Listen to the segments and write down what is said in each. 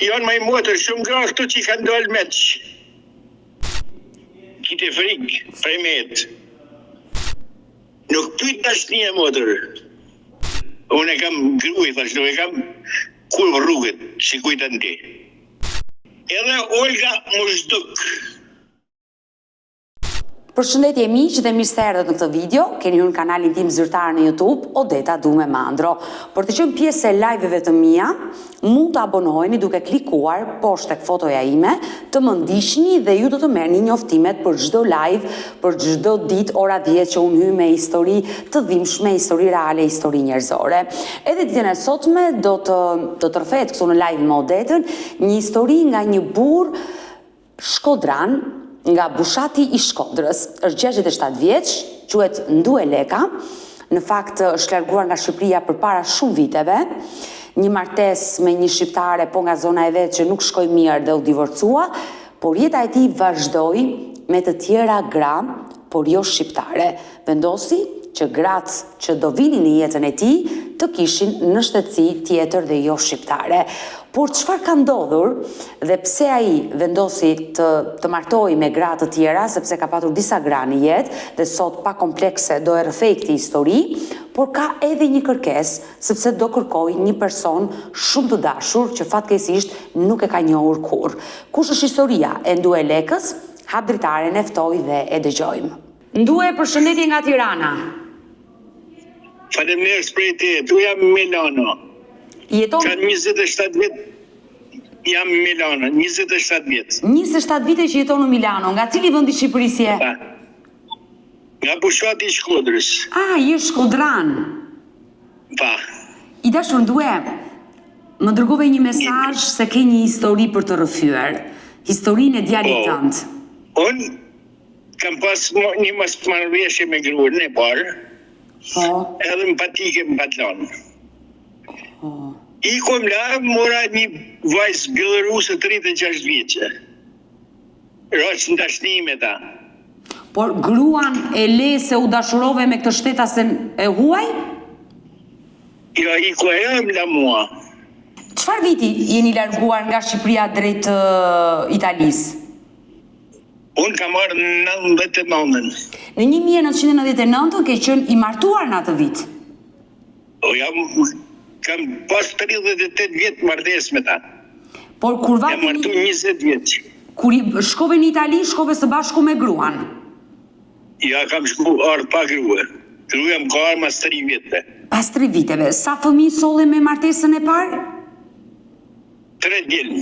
Janë maj motër, shumë gra këtu që i kanë dollë meq. Kite frikë, prej metë. Nuk pyt dashni e motër. Unë e kam gruj, thash, nuk e kam kur rrugët, që kujtën ti. Edhe Olga më zhduk. Përshëndetje miq dhe mirë se erdhët në këtë video. Keni hyrë në kanalin tim zyrtar në YouTube, Odeta Dume Mandro. Për të qenë pjesë e live-eve të mia, mund të abonoheni duke klikuar poshtë tek fotoja ime, të më ndiqni dhe ju do të merrni njoftimet për çdo live, për çdo ditë ora 10 që unë hyj me histori të dhimbshme, histori reale, histori njerëzore. Edhe ditën e sotme do të rrëfet këtu në live me Odetën një histori nga një burr shkodran, nga Bushati i Shkodrës. Është 67 vjeç, quhet Ndue Leka. Në fakt është larguar nga Shqipëria përpara shumë viteve. Një martesë me një shqiptare, po nga zona e vet që nuk shkoi mirë dhe u divorcua, por jeta e tij vazhdoi me të tjera gra, por jo shqiptare. Vendosi që gratë që do vinin në jetën e tij të kishin në shtetësi tjetër dhe jo shqiptare. Por çfarë ka ndodhur dhe pse ai vendosi të martohej me gra të tjera, sepse ka patur disa gra në jetë dhe sot pa komplekse do e rrëfej këtë histori, por ka edhe një kërkesë, sepse do kërkoj një person shumë të dashur që fatkeqësisht nuk e ka njohur kurrë. Kush është historia e Ndue Lekës? Hap dritaren e ftoj dhe e dëgjojmë. Ndue, përshëndetje nga Tirana. Faleminderit për ti, tu jam Milano. Jeton... Ka 27 vjet, jam Milano, 27 vjet. 27 vite që jeton në Milano, nga cili vend i Shqipërisë je? Nga Bushati i Shkodrës. Je shkodran. Pa. I dashur Ndue, më dërgove një mesazh se ke një histori për të rrëfyer. Historinë e djalit tënd. Unë kam pas një marrëveshje me gruan e parë. Edhe më patike më patlon. I kom la, mora një vajzë bjellëruse 36 vjeqe. Roq në dashni me ta. Por gruan e le se u dashurove me këtë shtetasen e huaj? Jo, i ku ajo më la mua. Çfarë viti jeni larguar nga Shqipëria drejt Italisë? Unë kam marrë në 99. Në 1999 ke qenë i martuar në atë vit? Kam pas 38 vjetë martesë me ta. Por kur vati... Jam martu 20 vjetë. Kur shkove në Itali, shkove së bashku me gruan? Ja, kam shku arë pa grua. Gruja më ka arë mas 3 vjetë. Pas 3 viteve, sa fëmijë solle me martesën e parë? 3 djemë.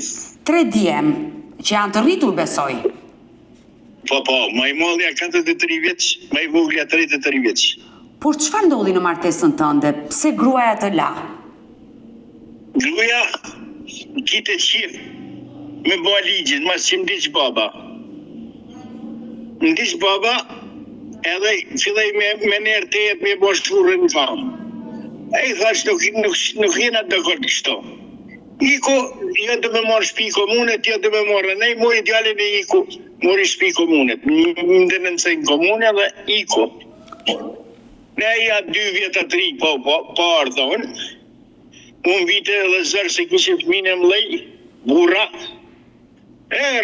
3 djemë, që janë të rritur besoj. Po, ma i mollja 43 vjeç, ma i voglja 33 vjeç. Por çfarë ndodhi në martesën tënde? Pse gruaja të la? Gruaja kite qif me bua ligjin, mas që më diq baba. Më diq baba, edhe fillej me nërë të jetë me bua shurën në famë. E i thash nuk jena dëkord kështo. Iko, jo të me marrë shpi komunet, jo të me marrë. Ne i mori djallin e Iko, mori shpi komunet. Më dhe në nësejnë komune dhe Iko. Ne ja 2 vjeta 3 po ardhon. Unë vite dhe zërë se kështë fëmine më lej, burra.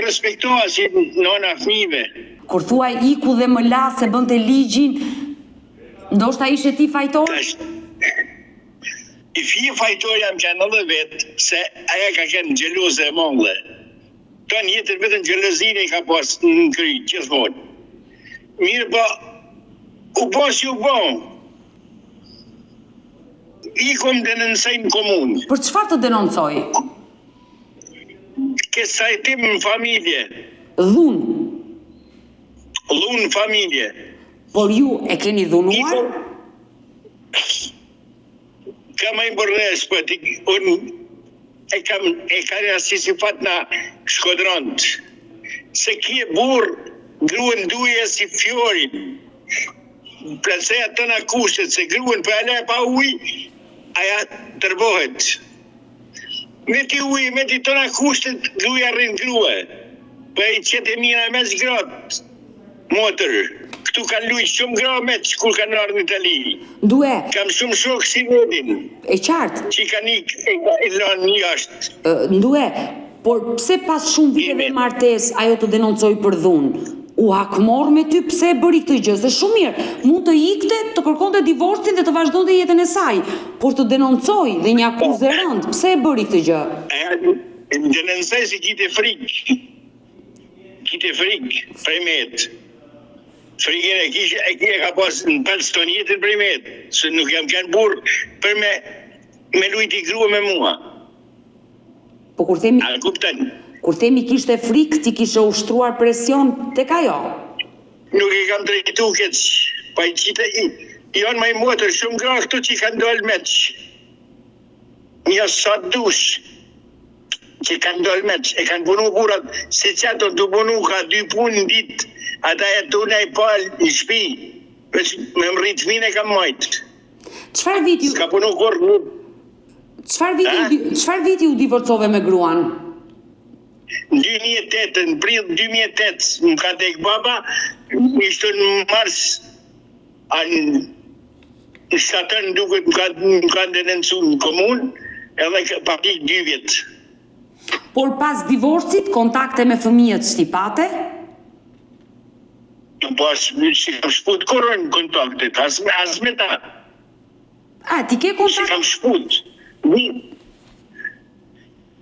Respektoha si nona fëmive. Kur thuaj Iku dhe më la se bënte ligjin, ndoshta ishe ti fajtor? I fije fajtor jam qenë edhe vetë, se aja ka qenë gjeloze e mongle. Ta njëtër vetën gjelozine i ka pas në kry, gjithmonë. Mirë po, u pas ju bon. I kom denoncojnë komunë. Për çfarë të denoncoj? Kësajtim në familje. Dhunë? Dhunë familje. Por ju e keni dhunuar? Kam e bërres, për unë e ka asisi fat në Shkodront. Se kje burë gruën duje si fjorin. Plaseja të në kushtet, se gruën për ale pa uj, aja tërbohet. Me ti uj, me ti të në kushtet, gruja rrinë grue. Për e qëtë e mira me zgratë, motër. Këtu kanë lujtë shumë gra me që kur kanë ardhë në Itali. Ndue. Kam shumë shokë si vedin. E qartë. Që kanë i lanë një ashtë. Ndue, Por pse pas shumë viteve martes ajo të denoncoj për dhunë? U hakmor me ty pse e bëri këtë gjë? Se shumë mirë, mund të ikte, të kërkonte divorcin dhe të vazhdonte jetën e saj, por të denoncoj dhe një akuzë e rëndë, pse e bëri këtë gjë? Denoncoj se kite frikë. Kite frikë, premet. Frikën e kje ka pas në palës të jetën premet, se nuk jam kanë burë për me lujti grua me mua. Po kur themi kishte frikë, ti kishe ushtruar presion tek ajo? Nuk e kam drejtu këtë, pa i qita janë maj motër, shumë gra këtu që i kanë dollë meq. Një sa dush, që i kanë dollë meq, e kanë punu burat, se qato të punu ka 2 punë në ditë, ata e tuna i palë në shpi, me më rritë mine kam majtë. Qfar viti Ska punu korë nuk. Qfar viti u divorcove me gruan? Në 2008, në prill 2008, më ka tek baba, ishte në mars, në shtatën duke më ka denoncu në komunë, edhe pati 2 vjet. Por pas divorcit, kontakte me fëmijët shtipate? Pas, si kam shput korën kontaktet, as me ta. Ti ke kontakt? Si kam shput.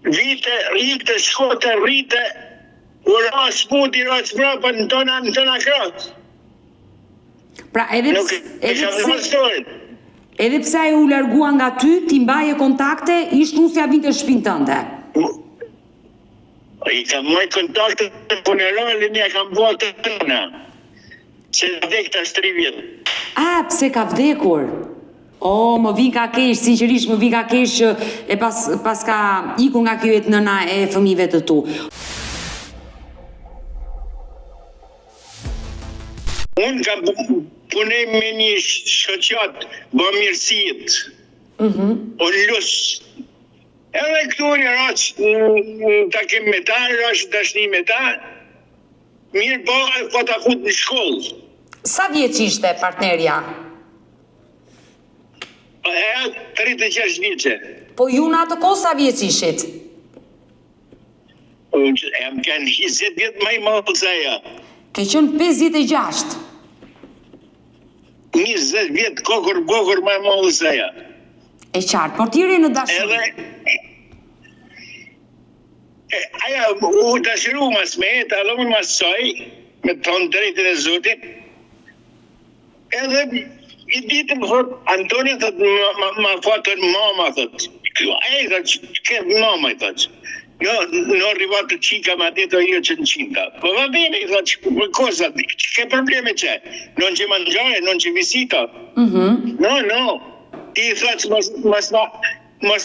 Vite, rite, shkote, rite, u ras muti, ras brapa në tona kratë. Pra edhe pse ajo u largua nga ty, ti mbaje kontakte, ishtë nusja vinte shpinë tënde. I kam majt kontakte të funeralin, ja kam bua të tëna. Se vdek të 3 vjetë. Pse ka vdekur? Më vin ka kesh, sinqerisht më vin ka kesh e pas ka ikur nga kjo jetë nëna e fëmijëve të tu. Unë kam punej me një shoqat bëmirësit. Unë lusë. Edhe këtu një raqë takim me ta, raqë dashni me ta, mirë po ta fut në shkollë. Sa vjeç ishte partnerja? 36 vjeqe. Po ju në atë kohë sa vjeç ishit? Jam kanë 20 vjetë maj malë se aja. Ke qënë 56? 20 vjetë kokër maj malë se aja. E qartë, por tiri në dashuri. Aja u dashiru mas me, të alon mas soj, me tonë drejtën e zotit. Edhe i ditë më thot, Antoni thot, ma fatën mama thot. E thot, ke mama i thot. Në arrivato qika ma detto io c'è incinta. Ma va bene, i thot, cosa? Che probleme c'è? Non c'è mangiare, non c'è visita? No. I thot, mos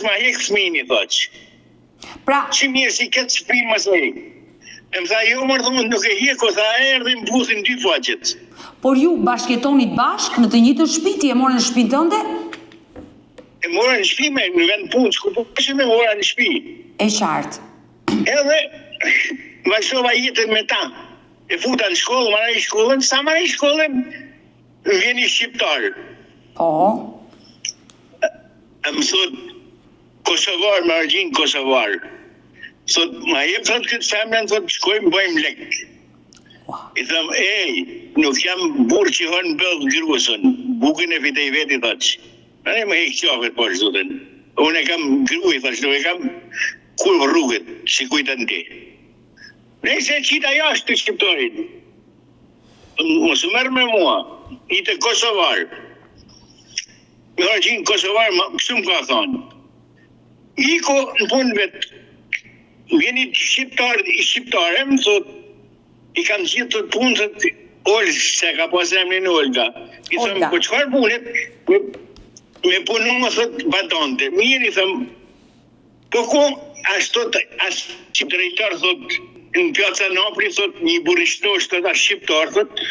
ma hek fëmin, i thot. Pra, që mirë si këtë shpinë mas e. E më tha, jo më rëthë nuk e hjeko, tha erdhe më buthin 2 faqet. Por ju bashkjetonit bashk në të njëjtë shtëpi, ti e morën në shtëpinë tënde? E morën në shtëpi me në vend punë, që ku përshë me morën në shtëpi. E qartë. Edhe, vazhdova jetën me ta. E futa në shkollë, maraj shkollën, sa maraj shkollën, vjeni shqiptarë. E më thot, Kosovar, më argjinë Kosovar. Thot, ma jep thot këtë femrën, thot, shkojmë bëjmë lekë. I thëm, nuk jam burë që hënë bëllë gruesën, bukën e fitej veti, thot. Në më hekë qafet, po shtutën. Unë e kam gruë, thot, nuk e kam kurë rrugët, që kujtën ti. Ne se qita jashtë të shqiptorin. Mos mërë me mua, i të Kosovar. Me argjinë Kosovar, kështu më ka thonë. Iko në punë vetë, vjeni shqiptare, më thot, i kam gjithë të punë, thot, Olga, se ka pas emrin Olga. I thëmë, po qëfar punet, me punu më thot, batante. Mirë, i thëmë, po ku, ashtë që drejtar, thot, në pjaca Napoli, thot, një burishtosh të da shqiptar, thot,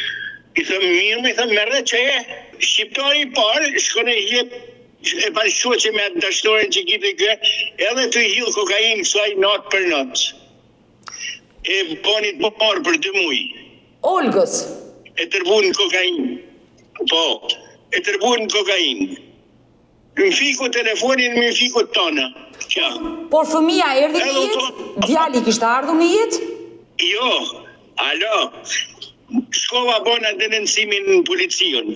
i thëmë, mirë, i thëmë, merre që e, shqiptari i parë, shkone i jep, e bashkë që me atë dashtoren që kitë kë, edhe të hilë kokainë kësaj natë për natë. E bonit marë për 2 muj. Olgës? E tërbun në kokainë. Po, e tërbun në kokainë. Më fiku telefonin, më fiku tona. Kjo. Por fëmia erdhi në jetë? Djali kishte ardhur në jetë? Jo, alo, shkova bona denuncimin në policion.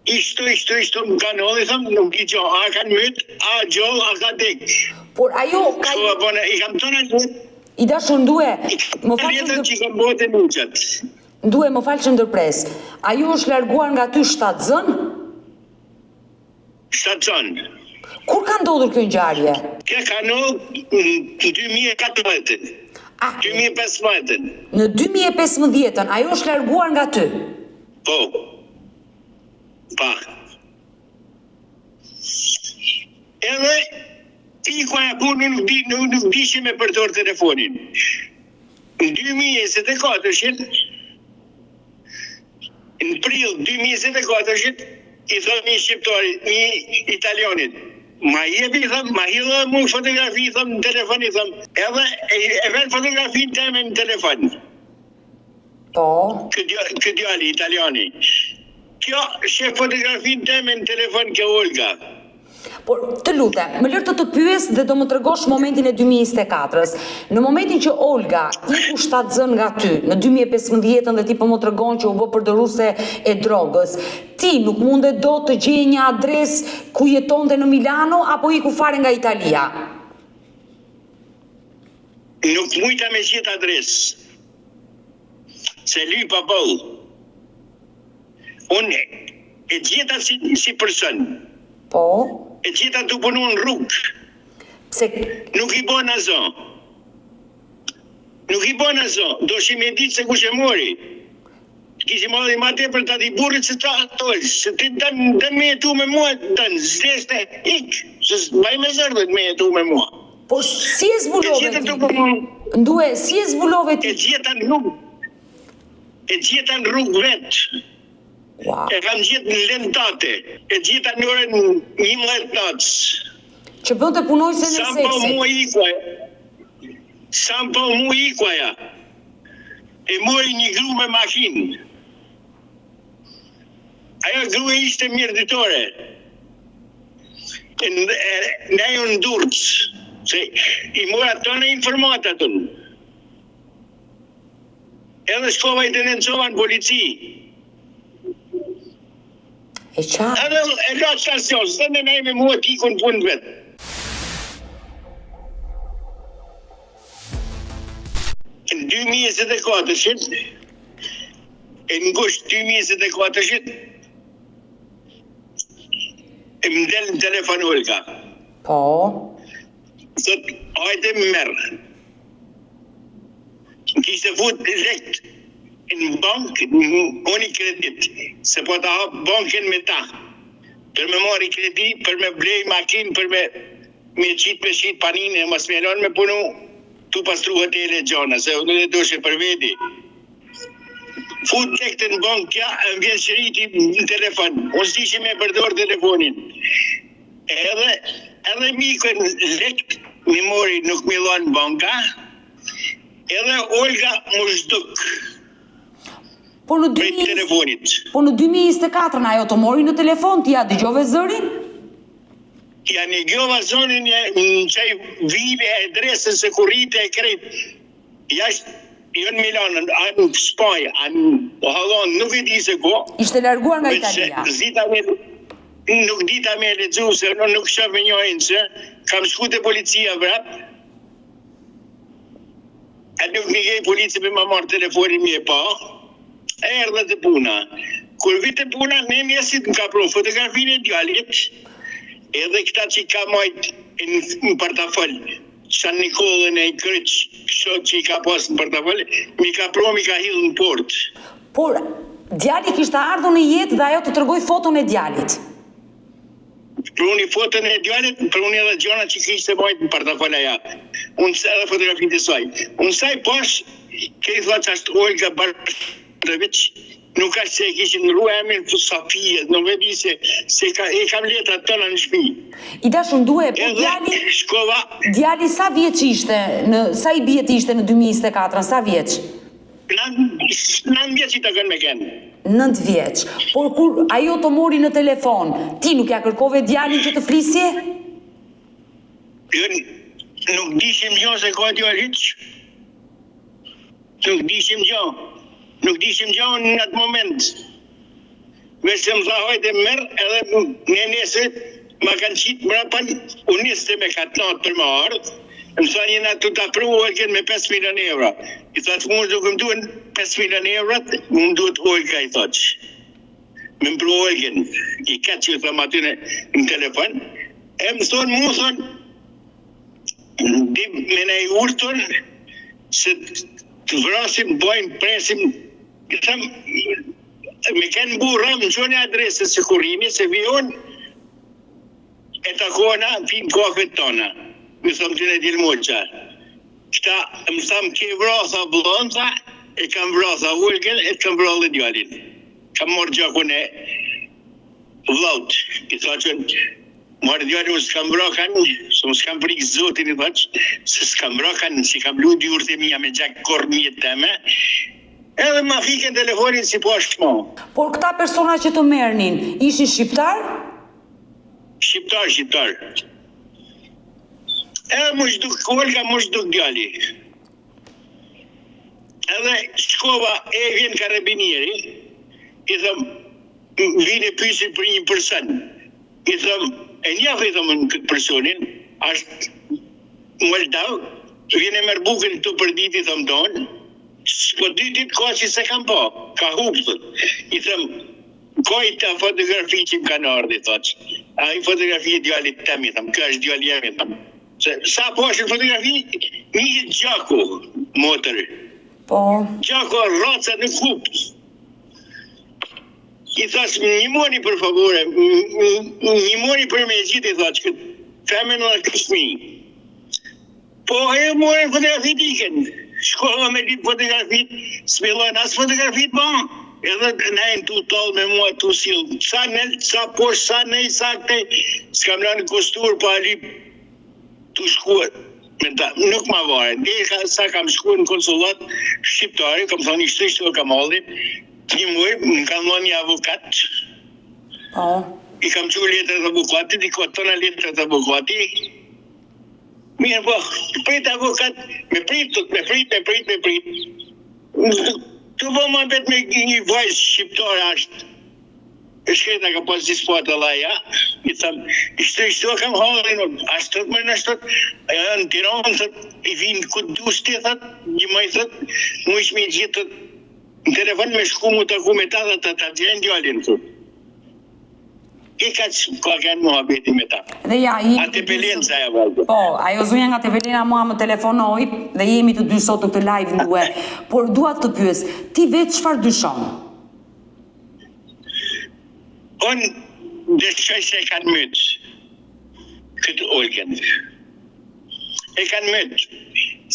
Ishtu më kanë hodhë, thëmë, nuk i gjo, a kanë mytë, a gjo, a ka dek. Por ajo ka... Shkova bona, i kam tonë në I dashur ndue, më falë jetën që i kam bote në uqët. Ndue, më falë që ndërpres. Ajo është larguar nga ty shtatzën? Shtatzën. Kur ka ndodhur kjo ngjarje? Kjo ka ndodhur në 2014. 2015. Në 2015 ajo është larguar nga ty? Po. Pa. Edhe ikoja punë nuk dishim me përdor telefonin. Në 2024, në prill 2024, i thëmë një shqiptari, një italionit, ma jepi, thëmë, ma hidhe mu fotografi, thëmë, në telefon, i thëmë, edhe e ven fotografin teme në telefon. Po. Këtë djali, italiani. Kjo shë fotografin teme në telefon kjo Olga. Por, të lutem, më lërë të pyes dhe do më tregosh momentin e 2024-ës. Në momentin që Olga iku shtatzën nga ty, në 2015 dhe ti po më tregon që u bë përdoruse e drogës, ti nuk mundet do të gjej një adres ku jetonte në Milano apo iku fare nga Italia? Nuk mujta me gjetë adres. Se lyj pa boll. Unë e gjeta si person. Po. E gjeta të punu në rrugë. Pse? Nuk i bon azo. Do shi me ditë se kush e mori. Kishim odhi ma te për të ati burit se ta atoj. Se ti dën me jetu me mua, dën zdeshte ik. Se baj me zërdët me jetu me mua. Po si e zbulove ti? Ndue, si e zbulove ti? E gjeta në rrugë vetë. Wow. E kam gjetë në lentate, e gjeta në orën 11 natës. Që bënte punojse në Sa po mu ikuaja. E mori një gru me makinë. Ajo gru e ishte mjerditore. Në ajo në Durrës. Se i mora tonë informata tonë. Edhe shkova i denuncova në polici. E qa? Edhe e lotë stacion, së të nej me mua t'ikun punë vetë. Në 2024, e në gusht 2024, e më delë në telefon Olga. Po. Thot, hajde më merë. Kishte fut direkt në bank, unë i kredit, se po të hapë banken me ta. Për me mori kredi, për me blej makinë, për me qitë me shqitë paninë, e mas me lonë me punu, tu pastru hotele gjona, se unë dhe doshe për vedi. Fut direkt në bank, kja, më vjen shëriti në telefon, unë s'dishi me përdor telefonin. Edhe mikën lekt, mi mori nuk mi lonë banka, edhe Olga më zhduk. Po në 2024 ajo të mori në telefon, ti ja dëgjove zërin? Ja një gjova zonin në qaj vile e dresën se kurite e kretë. Jashtë, jo në Milano, anë në Spaj, anë në Hollon, nuk e di se ko. Ishte larguar nga Italia. Nuk dita me ledzu, se nuk shëf me njojnë, se kam shku të policia vrap. E nuk një gej polici me ma marrë telefonin mi e pa. E erdhe të puna. Kur vite puna, ne njesit në ka pro fotografinë e djallit, edhe këta që ka majt në portafol, San Nikolën e i kryq, shok që i ka pas në portafol, mi ka pro, mi ka hidhë në port. Por, djalli kishte ardhur në jetë dhe ajo të tërgoj foton e djallit. Pruni foton e djallit, pruni edhe gjona që kishte majt në portafol e ja. Unë se edhe fotografinë të saj. Unë saj pash, ke i thua që ashtë Olga Bartovic, nuk ashtë se e kishin në rrua emin për Safije, nuk e di se e kam letrat tëna në shpi. I dashur ndue, po djali sa vjeç ishte, sa i bjet ishte në 2024, sa vjeç? 9 vjeç i të kënë me kënë. 9 vjeç. Por kur ajo të mori në telefon, ti nuk ja kërkove djalin që të flisje? Nuk dishim gjo se ka djallë hiq. Nuk dishim gjo në atë moment. Vese më tha hajde merë edhe në nese ma kanë qitë mrapan, unë niste me katnat për më ardhë, më tha njëna të të apruhu Olga me 5 milion euro. I thotë mu nuk më duen 5 milion euro, mu më duhet Olga, i thotë. Me më pru Olgen, i katë që i thëmë aty në telefon, e më thonë, mu thonë, me ne i urton, se të vrasim, bojnë, presim, i thëmë, me kanë burra, më qënë adresës se kurimi, se vion, e takona, fin kokët tona. Më thëmë të në dilmoqa. Këta, më thëmë, ke vrasa blonda, e kam vrasa Olgen, e kam vrasa djallin. Kam morë gjakun e vlaut. I tha që marë djallin, më s'kam vrakan, se më s'kam prikë zotin, i tha që, se s'kam vrakan, si kam lu dy urte mija me gjak korë mjetë teme, edhe ma fiken telefonin si po ashtë mo. Por këta persona që të merrnin, ishin shqiptar? Shqiptar. Edhe më shduk Olga, më shduk djali. Edhe shkova e vjen karabinieri, i thëm, vine pysin për një person. I thëm, e njaf i thëm në këtë personin, ashtë Moldav, vine merë bukën të për dit, i thëm donë, po 2 ditë ka që se kam po, ka hupë, i thëm, ka i ta fotografi që më kanë ardhë, i thotë, a i fotografi e djallit tem, i thëm, ka është djalli jam, i thëm. Sa po është fotografi, një gjako, motër. Po. Gjako, raca në hupë. I thasë, një moni për favore, një moni për me gjithë, i thasë, këtë femen në këshmi. Po, e mori fotografit iken. Shkova me ditë fotografit, s'millojnë asë fotografit, ma. Edhe nejnë të talë me mua të silë. Sa nëllë, sa poshë, sa nej, sa këte, s'kam në kostur, pa alip të shkuat. Nuk ma vare. Dhe sa kam shkuat në konsulat shqiptare, kam thonë i shtë kam aldin, një muaj, më kam thonë një avokat. I kam qurë letër të avokatit, i ka tona letër të avokatit. Mirë po, prit avokat, me prit. Të po ma bet me një vajzë shqiptare ashtë. E shkreta ka pas dispat Allah, ja. I thëmë, ishtë kam halin, ashtë tëtë më nështët, në Tiranë, i vinë këtë du shtë, një maj thët, mu ishme i gjithë, në telefon me shku mu të ku me ta, dhe të gjenë djallin, thët. I ka që ka kënë muhabeti me ta. Dhe ja, a të pelen sa ja vazhdo. Po, ajo zunja nga të pelena mua më telefonoj dhe jemi të dy sot në këtë live në duhe. Por duat të pyes, ti vetë çfarë dyshon? Unë dëshoj se e kanë mëtë këtë Olgen. E kanë mëtë,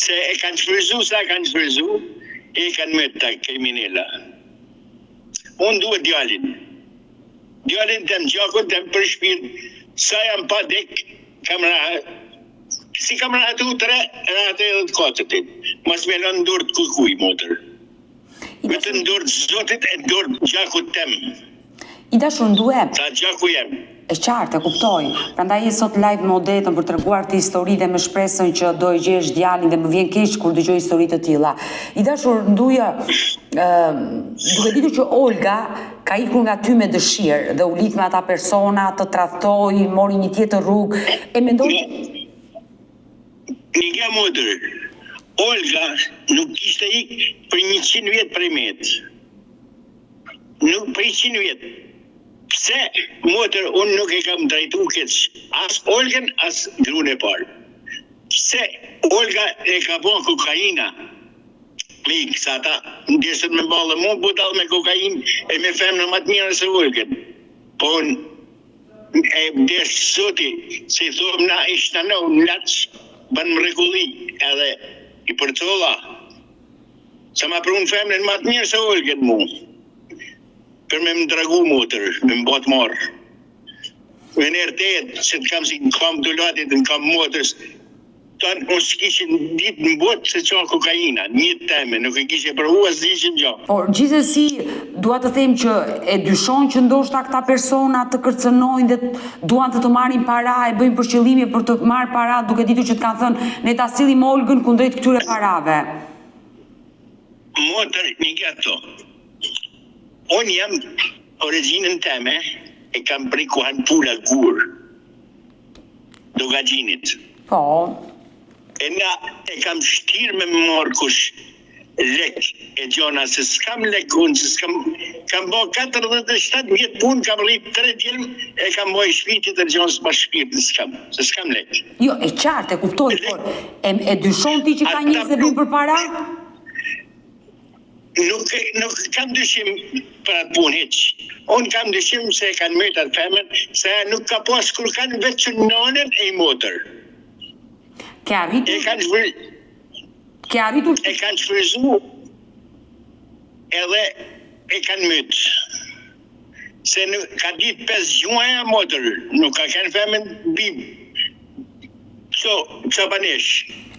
se e kanë shfryzu, sa kanë shfryzu, e kanë mëtë ta kriminella. Unë duhet djallin. Djallin të më gjakon të më për shpirt, sa jam pa dek, kam rahat. Si kam rahatu 3, rahat e dhe të katëtin. Mas me lënë ndurë të kukuj, motër. Vetë ndurë të zotit e ndurë të gjakut tem. I dashur ndue. Ta gjaku jem. E qartë, e kuptoj. Prandaj je sot live me Odetën për treguar ti histori dhe me shpresën që do e gjesh djalin dhe më vjen keq kur dëgjoj histori të tilla. I dashur nduja, duke ditur që Olga ka ikur nga ty me dëshirë dhe u lit me ata persona, të tradhtoi, mori një tjetër rrugë, e mendoj Një motër, Olga nuk ishte ikë për 100 vjetë prej metë. Nuk për 100 vjetë. Pse, motër, unë nuk e kam drejtu këtë as Olgen, as gruën e parë. Pse, Olga e ka bon kokaina. Plikë, sa ta ndjesët me balë, mu budal me kokain e me femnë më të mirë se Olgen. Po unë e desë soti, se i thomë na ishtë në në latës, banë më rekulli edhe i përcolla. Sa ma prunë femnë më të mirë se Olgen mu. Për me më dragu motër, me më botë marë. Me nërë të jetë, se të kam si në kam dulatit, në kam motërës, Tanë unë s'kishin ditë në botë se qa kokaina, një teme, nuk e kishe përvu as dishin gjo. Por gjithsesi dua të them që e dyshon që ndoshta këta persona të kërcënojnë dhe duan të marrin para, e bëjnë për qëllime për të marrë para, duke ditur që të kanë thënë ne ta sillim Olgën kundrejt këtyre parave. Motër, një gato. Unë jam origjinën teme, e kam prej kuhan pula gur. Dogagjinit. Po. E na e kam shtirë me më morë kush lek e gjona, se s'kam lek unë, se kam bo 47 vjetë punë, kam rritë 3 djelmë, e kam bo i shpitit e gjonë s'pa shpirtë, se s'kam lek. Jo, e qartë, e kuptoj, por e dyshon ti që ka njësë dhe vinë për para? Nuk kam dyshim për atë punë heq. Unë kam dyshim se e kanë mërë atë femën, se nuk ka pas kur kanë vetë që nonën e i motër. Ke arritur? E kanë shfryzu edhe e kanë mytë. Se ka ditë 5 gjuaja motër, nuk ka kanë femën bim. So banesh.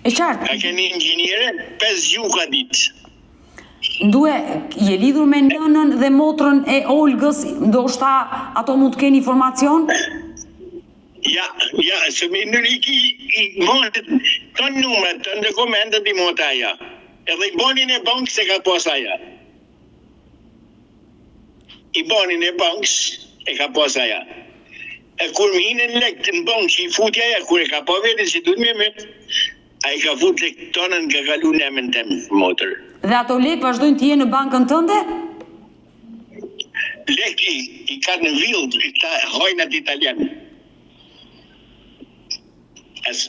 E qartë. Ka kanë inxinjere, 5 gju ka ditë. Ndue, je lidhur me nënën dhe motrën e Olgës, ndoshta ato mund të kenë informacion? Ja, se me nëriki i montet të numër, të dokumentet i mota aja. Edhe i bonin e bankës se ka pos aja. I bonin e bankës e ka pos aja. E kur më hinën lekt në bankë që i futja aja, kur e ka po vetë që du të me mëtë, a i ka fut lekt tonën ka kalu në emën temë motër. Dhe ato lek vazhdojnë të jenë në bankën tënde? Lek i ka në villë, këta hojnat italianë.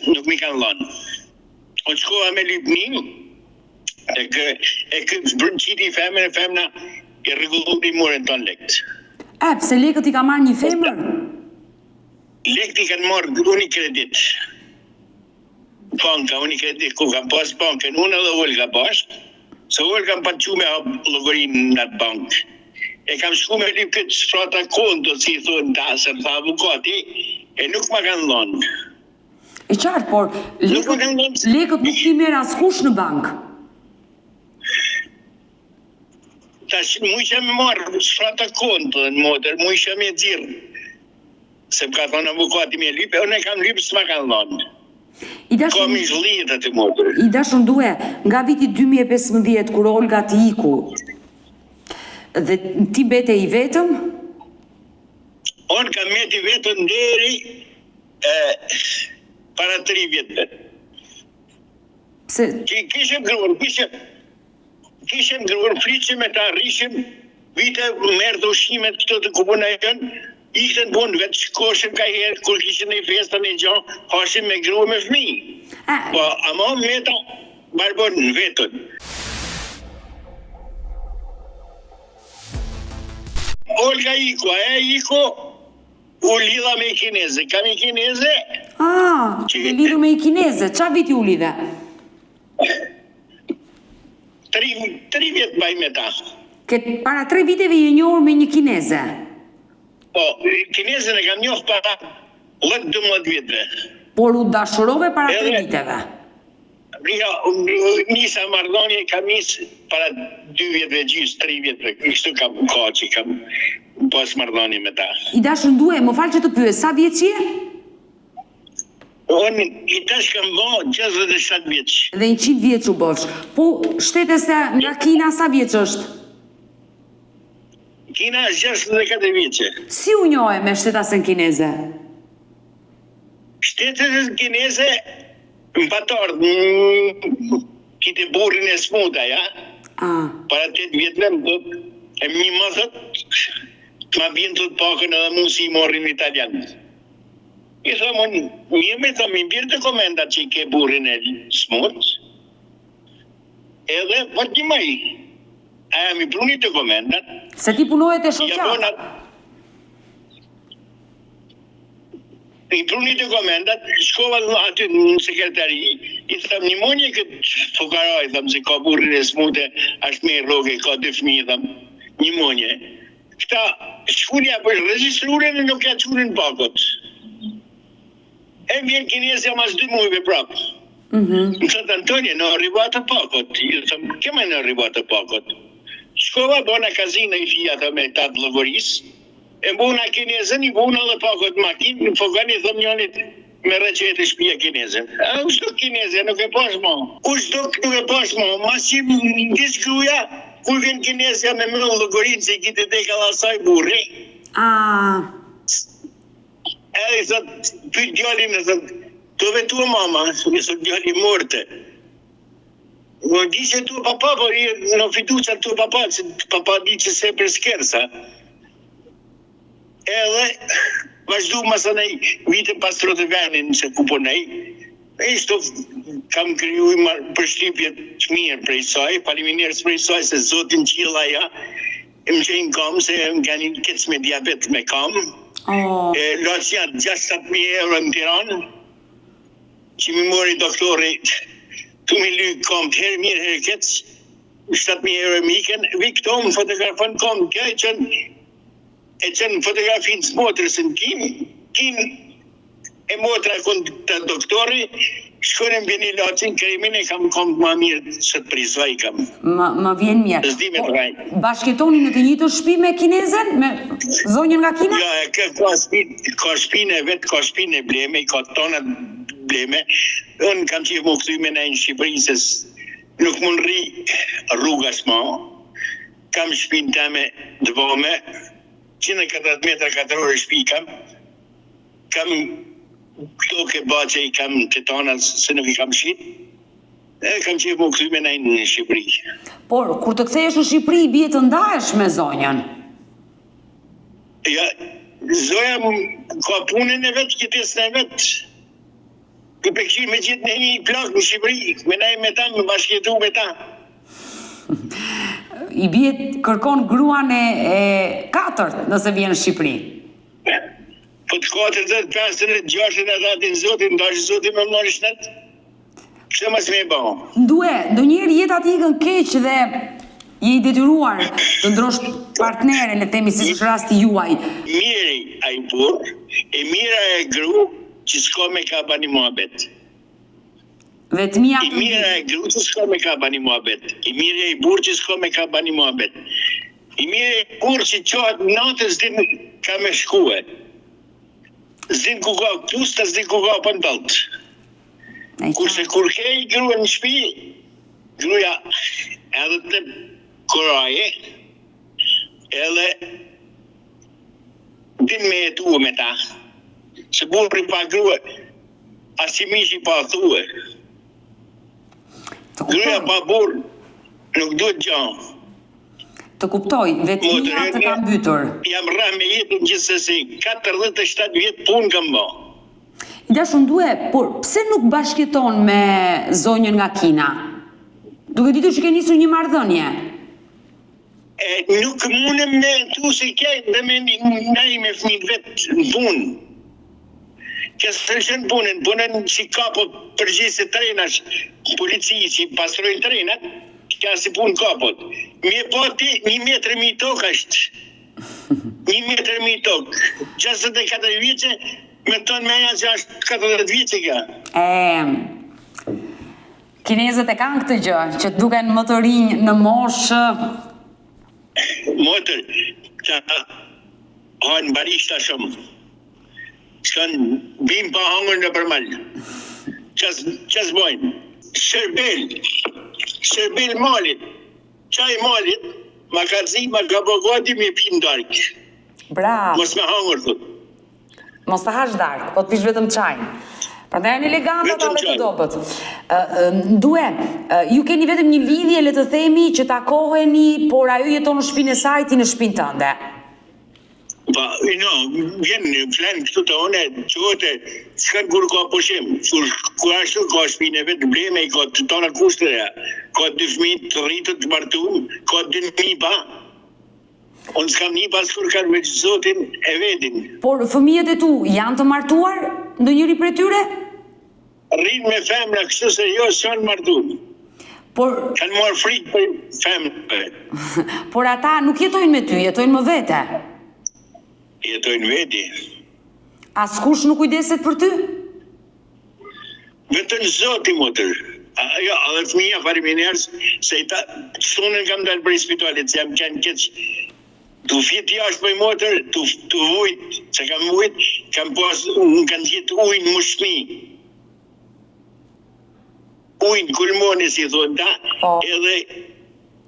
Nuk mi kanë lonë. Unë shkova me Lypnin, e këtë qiti femna i rregullu i murën tonë lekt. Pse lekët i ka marrë një femër? Lekt i kanë marrë Unicredit. Banka, Unicredit, ku kanë pas bankën, unë edhe Olga pas, se Olga më patë me logorinë në atë bankë. E kam shku me Lyp këtë sfrata konto, si i thonë dasër, tha avukati, e nuk ma kanë lonë. E qartë, por lekët nuk ti merë askush në bankë. Tash mu isha me marrë sfrata konto në motër, mu isha me dzirë. Se më ka thonë avukati me Lyp, e unë e kam Lyp s'ma kanë lonë. Kom i zhlijet atë motër. I dashur Ndue, nga viti 2015, kur Olga ti iku, dhe ti bete i vetëm? Unë kam meti vetëm deri para 3 vjetëve. Kishëm grur, friqim e ta rishim, vite merë dhe ushimet këto të kupuna e jënë, ikhtën punë, vetë shkoshim ka herë, kur kishën e festën e gjonë, hashim me grua me fmi. Po, ama me ta barbon në vetën. Olga iko, u lidha me i kineze. Kam i kineze. Që lidhur me i kineze. Qa viti u lidhe? 3 vjetë baj me ta. Para 3 viteve je njohur me një kineze? Po, kinezën e kam njohë para 10-12 vjetëve. Por u dashurove para 3 viteve? Nisa mardonje kam nisë para 2 vjetëve gjysë, 3 vjetëve. Kështu kam që kam pas mardonje me ta. I dashur Ndue, më falë që të pyes, sa vjeç je? Unë i tash kam bo 67 vjeç. Dhe 100 vjeç u bëfsh. Po, shtetese nga Kina sa vjeç është? Kina është 64 vjeqe. Si u njohe me shtetasen kineze? Shtetasen kineze më patorë, kite burin e smuta, ja? Para 8 vjetëve më dhëtë, e një më dhëtë, ma bjën të pakën edhe mu si i morin italianët. I thëmë, një me thëmë, i bjërë të komendat që i ke burin e smut, edhe për një maj, a jam i prunit të komendat. Se ti punohet e shoqata? I prunit të komendat, shkova aty në sekretari, i thëmë, një monje këtë fukaraj, thëmë, se ka burin e smute, ashtë me i roge, ka 2 fëmi, thëmë, një monje. Këta shkunja për registrurin e nuk ja qunin pakot. E vjen kinezja mas 2 mujve prapë. Më thëtë Antonio, në arrivato pakot. Io thëmë, che mai në arrivato pakot? Shkova, bona kazina i fija të me tatë lëvoris, e mbuna kinezën, i mbuna dhe pakot makinë, në fogani thëmë njonit me recete shpia kinezën. A, u shdo kinezën, nuk e pas mo. U shdo nuk e pas mo, mas që në disë gruja, kur vjen kinezja me mëllë lëgorinë, se i kitë dhe ka lasaj burri. Edhe i thëtë, pyt djallin e thëtë, të vetua mama, i thëtë djalli morte. Më di që tu papa, por në fiducia tu papa, që papa di që se për skersa. Edhe, vazhdu masanej vite pas Rotevenin që ku ponaj, e ishto kam kriju përshtypje të mirë prej saj, faleminderit prej saj se Zotin qilla ja, më qenë kam se më kanë kec me diabet me kam. Locia 60.000 euro në Tiranë, që mi mori doktori tu mi lyk kom të herë mirë herë kec, 7.000 euro miken, vi këto më fotografon kom, kjo e qenë fotografinë së motrës në kin e motra kënë të doktori, shkonim bjeni lacin, krimin e kam kom ma mirë së të prizvaj kam. Më vjen mirë. Bashketoni në të njëjtën shtëpi me kinezen, me zonjën nga Kina? Ja, ka shpinë e vetë, ka shpinë e bleme, ka tonat bleme. Unë kam qivë më këthy me në Shqipëri, se nuk më nri rrugas ma. Kam shpinë teme të vome, 140 metra katërore shpi kam. Kam këto ke bache i kam të tona se nuk i kam shqit. E kam qivë më këthy me në Shqipëri. Por, kur të kthejesh në Shqipëri, bie të ndahesh me zonjën? Ja, zoja ka punën e vetë, jetesën e vetë. Këpëkshi me gjithë në një plak në Shqipëri, me nej me ta, me bashkjetu me ta. I bie kërkon gruan e katërt nëse vjen në Shqipëri. Po të 40, 50, 60, datin Zotin, ndash Zotin me mërë shnet, kështë mas me e bëho. Ndonjëherë jeta ti ikën keq dhe je i detyruar të ndrosh partnere, le themi si është rasti juaj. Miri a i burë, e mira e gru, që s'ka me ka bani muhabet. Vetëmia I mira e gru që s'ka me ka bani muhabet. I mira e burë që s'ka me ka bani muhabet. I mira e burë që qohat natës din ka me shkue. Zdin ku ka pusta, zdin ku ka pëndalt. Kurse kur ke i grua në shpi, gruja edhe të koraje, edhe din me jetu me ta. Se burri pa grua, asi mishi pa thue. Gruja pa burë, nuk duhet gjanë. Të kuptoj, vetëmia të ka mbytur. Jam rrah me jetën gjithsesi, 47 vjetë punë kam bë. I dashur due, por pse nuk bashkëton me zonjën nga Kina? Duke ditur që ke nisur një marrëdhënie. Nuk mundem me tu se kej dhe me nej me fëmijët vetë në punë. Që së shën punën si kapo përgjithse trenash, polici që pastrojnë trenat, ka si punë kapot. Mje poti 1,5 metër tokë është. 1,5 metër tokë. 64 vjeqe, me tonë meja që është 40 vjeqe ka. Kinezët e kanë këtë gjë, që duken më të rinj në moshë. Motër, që hajnë barishta shumë. Shkan bim pa hangër në përmallë. Qas bojnë? Shërbel malit. Qaj malit, ma ka zi, ma ka bogati me pim dark. Bravo. Mos me hangër, thot. Mos të hash dark, po të pish vetëm qajnë. Pra dhe janë eleganta ta dhe të dobet. Due, ju keni vetëm një lidhje, le të themi, që takoheni, por ajo jeton në shpinë e saj, ti në shpinë tënde. Pa, vjen në flenë këtu të one, qote, s'kan kur ka pushim. Kur ashtu ka shpinë e vetë bleme, ka të tona kushtëreja, ka 2 fëmijë të rritët të martum, ka 2 nipa. Unë s'kam nipa s'kur kanë me Zotin e vetin. Por fëmijët e tu janë të martuar, ndonjëri prej tyre? Rrinë me femra, kështu se jo s'kanë martum. Kanë marrë frikë për femrave. Por ata nuk jetojnë me ty, jetojnë më vete. Jetojnë veti. Askush nuk kujdeset për ty? Vetëm Zoti motër. Jo, edhe fëmija fariminers, se i ta sunën kam dalë për spitalit, se jam qenë keq. Tu fit jashtë për motër, tu vujt, se kam vujt, kam pas, më kanë gjithë ujnë mushmi. Ujnë kulmoni, si thonë ta, edhe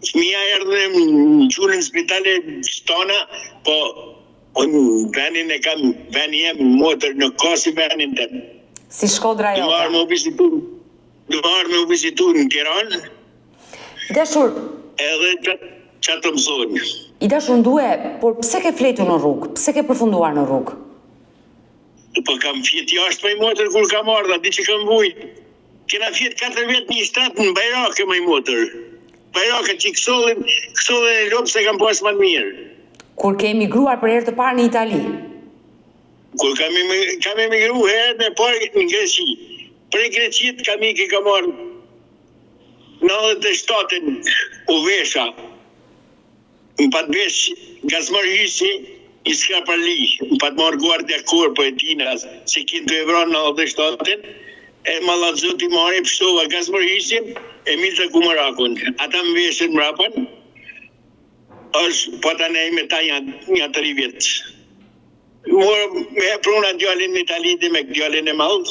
fëmija erdhe në qurën spitale stona, po venin e kam, venin jem motër në kosi venin të. Si Shkodra jote? Du marrë me u vizitu në Tiranë. Dashur. Edhe që të mësoni. I dashur ndue, por pse ke fletu në rrugë? Pse ke përfunduar në rrugë? Po kam fjet jashtë me motër kur kam ardha, di që kam vujt. Kena fjet 4 vjet një shtatë në Bajrake me motër. Bajrake që kësollin e lopë se kam pas më mirë. Kur ke emigruar për herë të parë në Itali? Kur kam emigru herë në parë në Greqi. Prej Greqit kam marrë 97-ën u vesha. Më pat vesh Gazmar Hysi i Skraparli. Më pat marrë Guardia Corpo e Tinas, se kinë të evron 97-ën. E Malazoti marrë e pështova Gazmar Hysin e Milta Kumarakun. Ata më veshën mrapan. është pata ne me ta një 3 vjetë. Morë me pruna djallin në Itali dhe me djallin e malë.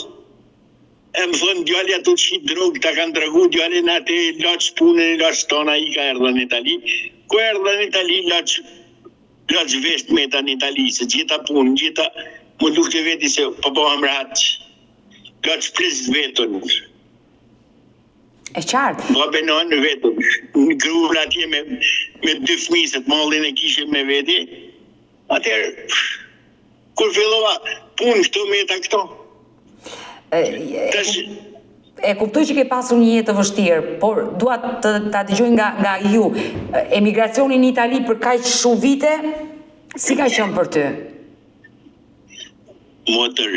E më thonë djallja të qitë drogë, ta kanë dragu djallin atë e laqë punën, laqë tona i ka erdhe në Itali. Ko erdhe në Itali, laqë vesht me ta në Itali, se gjitha punë, gjitha më lukë të veti se pëpoham ratë. Laqë plesë vetën. E qartë. Po benon në vetëm. Në grullë atje me 2 fëmiset, mallin e kishe me veti. Atëherë, kur fillova punë këto me ta këto. E kuptoj që ke pasur një jetë të vështirë, por dua ta dëgjoj nga ju. Emigracioni në Itali për kaq shumë vite, si ka qenë për ty? Motër,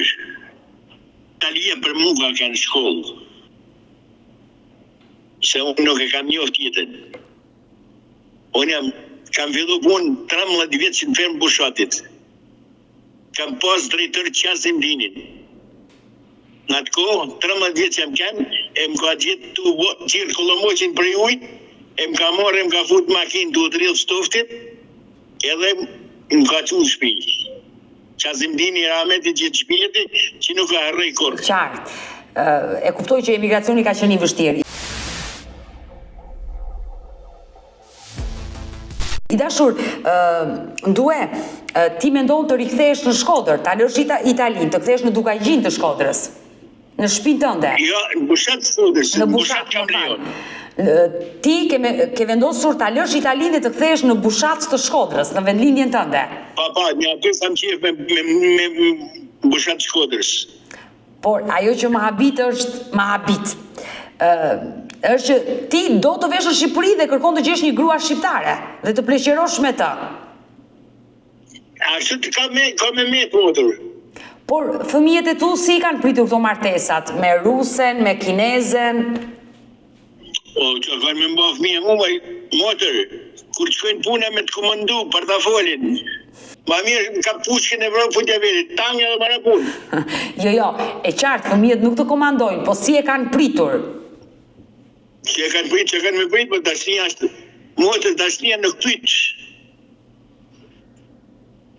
Italia për mua ka qenë shkollë. Se unë nuk e kam njoft jetën. Unë kam fillu punë 13 vjetë që në fermë Bushatit. Kam pas drejtër qasim dinin. Në atë kohë, 13 vjetë që jam kanë, e më ka gjithë të qirë kolomoqin për ujtë, e më ka morë, e më ka fut makinë të udrillë stoftit, edhe më ka qunë shpi. Qasim dini Rahmeti gjithë shpijeti, që nuk ka harrej korë. Qartë. E kuptoj që emigracioni ka qenë i vështirë. I dashur, ndue, ti mendon të rikthesh në Shkodër, ta lësh Italinë, të kthesh në Dukajgjin të Shkodrës, në shtëpinë tënde. Jo, në Bushat Shkodrës, në Bushat kam lejon. Ti ke vendosur ta lësh Italinë dhe të kthesh në Bushat të Shkodrës, në vendlindjen tënde. Pa, një aty sam qef me Bushat Shkodrës. Por, ajo që më habit është më habit. Është që ti do të vesh në Shqipëri dhe kërkon të gjesh një grua shqiptare dhe të pleqerosh me të. Ashtu të ka me motër. Por fëmijët e tu si kanë pritur këto martesat? Me rusen, me kinezen? O, që kanë me mba fëmija muaj, motër, kur qëkojnë puna me të komandu, portafolin. Ma mirë ka pushkin e Evropë të javerit, tangja dhe para punë. Jo, e qartë, fëmijët nuk të komandojnë, po si e kanë pritur? Që e kanë pritë, që kanë me pritë, po dashnija është, motër, dashnija nuk pytë.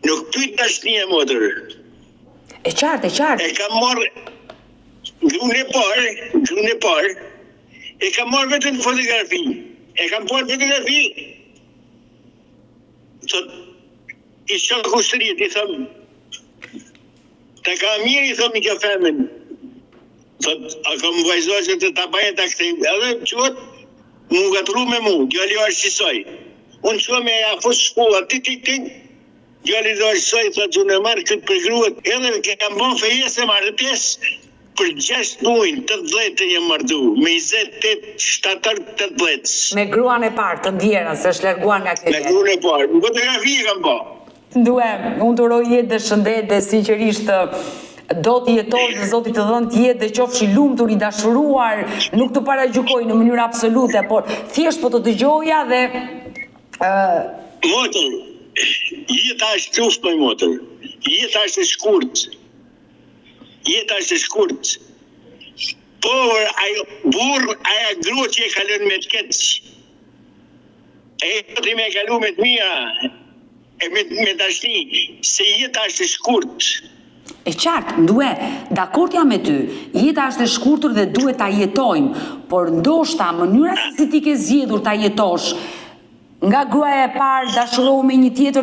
Nuk pytë dashnija, motër. E qartë. E kam marrë, grunë e parë, e kam marrë vetën fotografi. E kam parë fotografi. Thot, i shokë kushtërit, i thëmë, të ka mirë, i thëmë i ka femen. Thot, a kam vajzoj që të tabajet të këtej, edhe qëtë, mu gatru me mu, djali o është qësoj. Unë që me ja fosë shkolla, tik, djali o është qësoj, thot, që në marrë këtë për gruët, edhe kam bon fejes e marrëtes, për 6 muajnë, 18 të jem mardu, me 28, 7-18. Me gruan e parë, të ndjera, se është larguar nga këtë. Me gruan e parë, në fotografi e kam po. Ndue, unë të uroj jetë dhe shëndet dhe sinqerisht do të jetosh dhe Zoti të dhënë të jetë dhe qofshi lumtur, i dashuruar, nuk të paragjykoj në mënyrë absolute, por thjesht po të dëgjoja dhe... Motër, jeta është luftë, motër. Jeta është e shkurt. Por ajo burr, aja grua që e kalon me të keq. E ti me kalu me të mia, e me dashni, se jeta është e shkurt. E qartë, dakord jam me ty, jeta është e shkurtër dhe duhet ta jetojmë, por ndoshta mënyra se si ti ke zgjedhur ta jetosh, nga gruaja e parë dashurohu me një tjetër,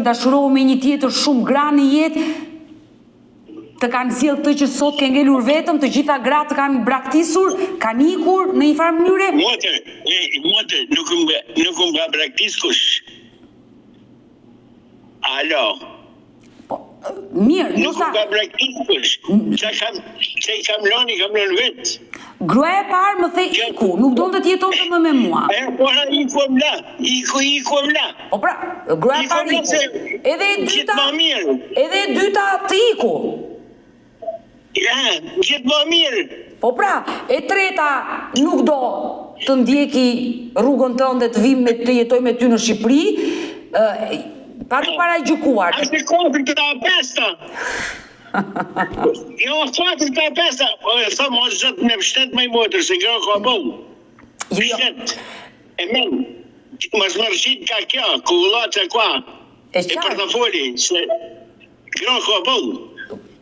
shumë gra në jetë, të kanë sjellë këtë që sot ke ngelur vetëm, të gjitha gratë kanë braktisur, kanë ikur në një farë mënyre? Motër, nuk më braktis kush. Alo. Mirë, nuk më braktis kush. Që i kam lënë vetë. Gruaja e parë më the iku, nuk donte të jetonte më me mua. Pora iku la. Po pra, gruaja e parë iku. Edhe e dyta të iku. Ja, gjithë më mirë. Po pra, e treta nuk do të ndjeki rrugën tënde të vim të jetoj me ty në Shqipëri, pa të paraqykuar. Ashtë katër të pesta. Jo, katër të pesta. Sa më është zëtë në pështet me i motër, se gra ka bëllë. Pështet. E men, më smërshit ka kja, kullat e kua. E portafoli, se gra ka bëllë.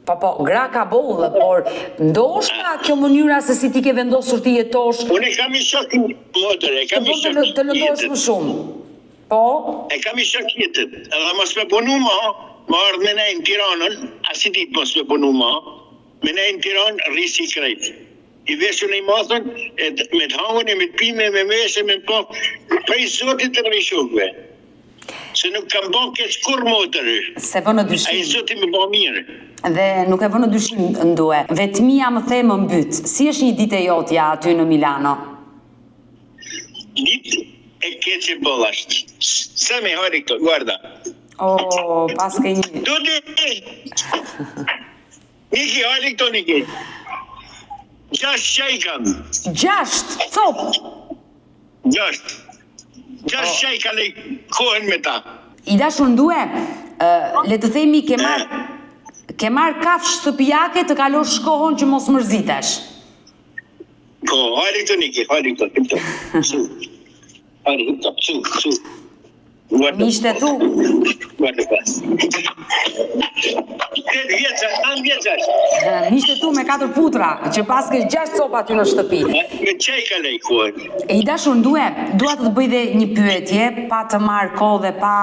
Po, gra ka bollë, por ndoshta kjo mënyra se si ti ke vendosur ti jetosh. Unë e kam i shok motër, e kam i shok jetët. Të lëndosh më shumë. Po? E kam i shok jetët. Edhe mos me punu ma, më ardhë me nejnë Tiranën, asi ditë mos me punu ma, me nejnë Tiranë rrisi krejtë. I veshu në i mathën, me të hangën e me të pime, me meshe, me po, prej zotit të rrishukve. Se nuk kam bon keq kur motër. Se vë në dyshim. A i zoti me bo mirë. Dhe nuk e vë në dyshim ndue. Vetmia më the më mbyt. Si është një ditë e jotja aty në Milano? Ditë e keqe bëllasht. Se me hori këto, guarda. O, pas ke një... Niki, hori këto, Niki. 6 qaj kam. 6? Cop? 6 qaj ka le kohën me ta. I dashur ndue, le të themi ke marr kafshë shtëpiake të kalosh kohën që mos mërzitesh. Po, hajde këto Niki, hajde këto. Hajde këto, Mishte tu? Guarda pas. 8 vjeçar, 9 vjeçar. Mishte tu me 4 putra, që pas ke 6 copa aty në shtëpi. Me çaj ka lej kohën. E i dashur ndue, dua të bëj dhe një pyetje, pa të marrë kohë dhe pa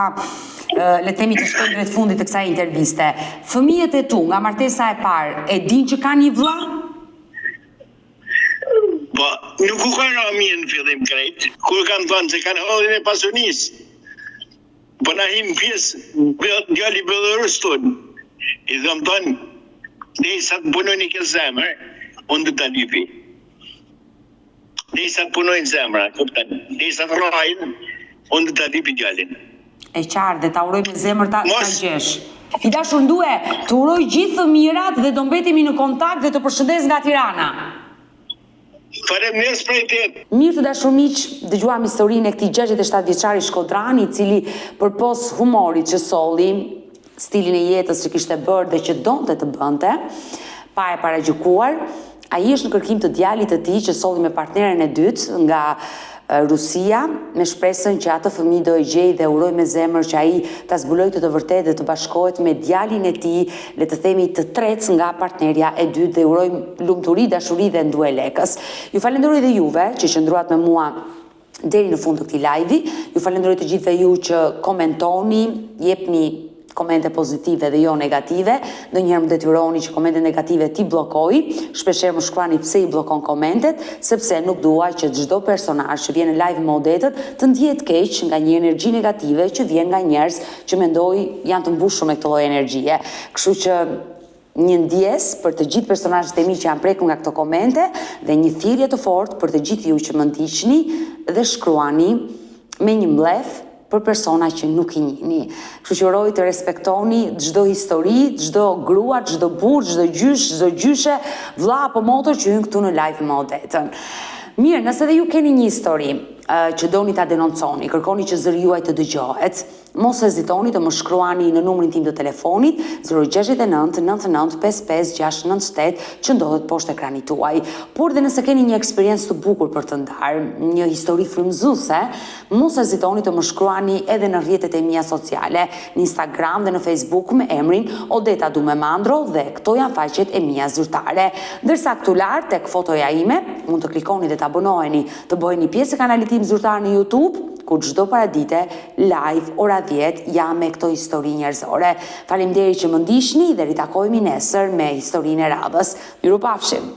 le themi të shkojmë drejt fundit të kësaj interviste. Fëmijët e tu nga martesa e parë e din që kanë një vëlla? Po, nuk u kanë mirë në fillim krejt. Kur kanë thënë se kanë hodhin e pasunisë. Po na him pjesë djali Belorus tonë. I dhëmë tonë, ne i sa të punojnë i ke zemër, unë të të lypi. Ne i sa të punojnë zemëra, këpëtan. Ne i sa të rajnë, unë të të lypi djalin. E qarë, dhe ta uroj me zemër ta gjesh. I dashur ndue, të uroj gjithë të mirat dhe do mbetemi në kontakt dhe të përshëndes nga Tirana. Faleminderit për këtë. Mirë të dashur miq, dëgjuam historinë e këtij 67 vjeçari shkodrani, i cili përpos humorit që solli, stilin e jetës që kishte bërë dhe që donte të bënte, pa e paragjykuar, ai është në kërkim të djalit të tij që solli me partneren e dytë nga Rusia, me shpresën që atë fëmijë do e gjejë dhe uroj me zemër që ai ta zbulojë të vërtetë dhe të bashkohet me djalin e tij, le të themi të tretë nga partnerja e dytë, dhe uroj lumturi, dashuri dhe ndue lekës. Ju falenderoj dhe juve që qëndruat me mua deri në fund të këtij live-i. Ju falenderoj të gjithëve ju që komentoni, jepni komente pozitive dhe jo negative. Ndonjëherë më detyroni që komente negative ti bllokoj. Shpeshherë më shkruani pse i bllokon komentet, sepse nuk duaj që çdo personazh që vjen në live me odetet të ndjehet keq nga një energji negative që vjen nga njerëz që mendoj janë të mbushur me këtë lloj energjie. Kështu që një ndjes për të gjithë personazhet e mi që janë prekur nga këto komente dhe një thirrje të fortë për të gjithë ju që më ndiqni dhe shkruani me një mbledh për persona që nuk i njihni. Kështu që uroj të respektoni çdo histori, çdo grua, çdo burr, çdo gjysh, çdo gjyshe, vlla apo motor që hyn këtu në live me Odetën. Mirë, nëse dhe ju keni një histori që doni ta denonconi, kërkoni që zëri juaj të dëgjohet, Mos hezitoni të më shkruani në numrin tim të telefonit 069 99 55 698 që ndodhet poshtë ekranit tuaj. Por dhe nëse keni një eksperiencë të bukur për të ndarë, një histori frymëzuese, mos hezitoni të më shkruani edhe në rrjetet e mia sociale, në Instagram dhe në Facebook me emrin Odeta Dume Mandro dhe këto janë faqet e mia zyrtare. Ndërsa këtu lart tek fotoja ime, mund të klikoni dhe të abonoheni, të bëheni pjesë e kanalit tim zyrtar në YouTube, ku çdo paradite live ora 10 jam me këto histori njerëzore. Faleminderit që më ndiqni dhe ritakohemi nesër me historinë e radhës. Mirupafshim.